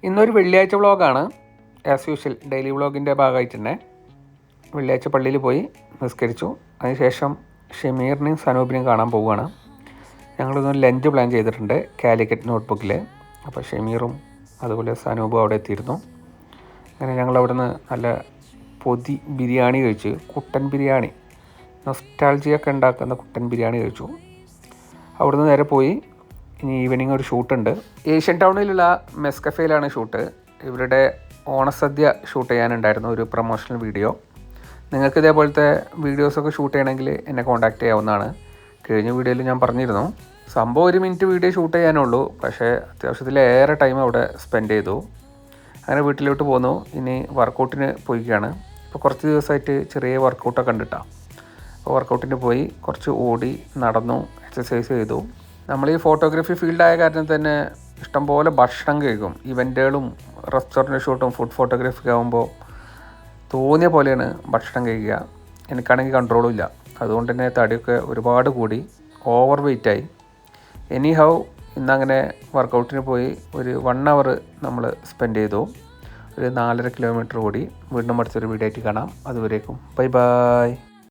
ഇന്നൊരു വെള്ളിയാഴ്ച വ്ളോഗാണ്. ആസ് യൂഷ്വൽ ഡെയിലി വ്ളോഗിൻ്റെ ഭാഗമായിട്ട് തന്നെ വെള്ളിയാഴ്ച പള്ളിയിൽ പോയി നിസ്കരിച്ചു. അതിനുശേഷം ഷമീറിനെയും സനൂപിനെയും കാണാൻ പോവുകയാണ്. ഞങ്ങളിതൊന്ന് ലഞ്ച് പ്ലാൻ ചെയ്തിട്ടുണ്ട് കാലിക്കറ്റ് നോട്ട്ബുക്കിൽ. അപ്പോൾ ഷമീറും അതുപോലെ സനൂപും അവിടെ എത്തിയിരുന്നു. അങ്ങനെ ഞങ്ങളവിടെ നിന്ന് നല്ല പൊതി ബിരിയാണി കഴിച്ചു. കുട്ടൻ ബിരിയാണി, നൊസ്റ്റാൾജിയൊക്കെ ഉണ്ടാക്കുന്ന കുട്ടൻ ബിരിയാണി കഴിച്ചു. അവിടുന്ന് നേരെ പോയി ഇനി ഈവനിങ് ഒരു ഷൂട്ടുണ്ട്. ഏഷ്യൻ ടൗണിലുള്ള മെസ് കഫേയിലാണ് ഷൂട്ട്. ഇവരുടെ ഓണസദ്യ ഷൂട്ട് ചെയ്യാനുണ്ടായിരുന്നു, ഒരു പ്രൊമോഷണൽ വീഡിയോ. നിങ്ങൾക്ക് ഇതേപോലത്തെ വീഡിയോസൊക്കെ ഷൂട്ട് ചെയ്യണമെങ്കിൽ എന്നെ കോൺടാക്റ്റ് ചെയ്യാവുന്നതാണ്. കഴിഞ്ഞ വീഡിയോയിൽ ഞാൻ പറഞ്ഞിരുന്നു. സംഭവം 1 മിനിറ്റ് വീഡിയോ ഷൂട്ട് ചെയ്യാനുള്ളൂ, പക്ഷേ അത്യാവശ്യത്തിലേറെ ടൈം അവിടെ സ്പെൻഡ് ചെയ്തു. അങ്ങനെ വീട്ടിലോട്ട് പോന്നു. ഇനി വർക്കൗട്ടിന് പോയിക്കുകയാണ്. ഇപ്പോൾ കുറച്ച് ദിവസമായിട്ട് ചെറിയ വർക്കൗട്ടൊക്കെ കണ്ടിട്ടാണ്. അപ്പോൾ വർക്കൗട്ടിന് പോയി കുറച്ച് ഓടി നടന്നു, എക്സസൈസ് ചെയ്തു. നമ്മൾ ഈ ഫോട്ടോഗ്രാഫി ഫീൽഡായ കാരണം തന്നെ ഇഷ്ടംപോലെ ഭക്ഷണം കഴിക്കും. ഇവൻറ്റുകളും റെസ്റ്റോറൻറ്റ് ഷൂട്ടും ഫുഡ് ഫോട്ടോഗ്രാഫി ആകുമ്പോൾ തോന്നിയ പോലെയാണ് ഭക്ഷണം കഴിക്കുക. എനിക്കാണെങ്കിൽ കൺട്രോളും ഇല്ല. അതുകൊണ്ട് തന്നെ തടിയൊക്കെ ഒരുപാട് കൂടി, ഓവർ വെയ്റ്റായി. എനി ഹൗ ഇന്നങ്ങനെ വർക്കൗട്ടിന് പോയി ഒരു 1 hour നമ്മൾ സ്പെൻഡ് ചെയ്തു. ഒരു 4.5 കിലോമീറ്റർ കൂടി. വീണ്ടും അടുത്തൊരു വീഡിയോ ആയിട്ട് കാണാം. അതുവരേക്കും ബൈ ബൈ.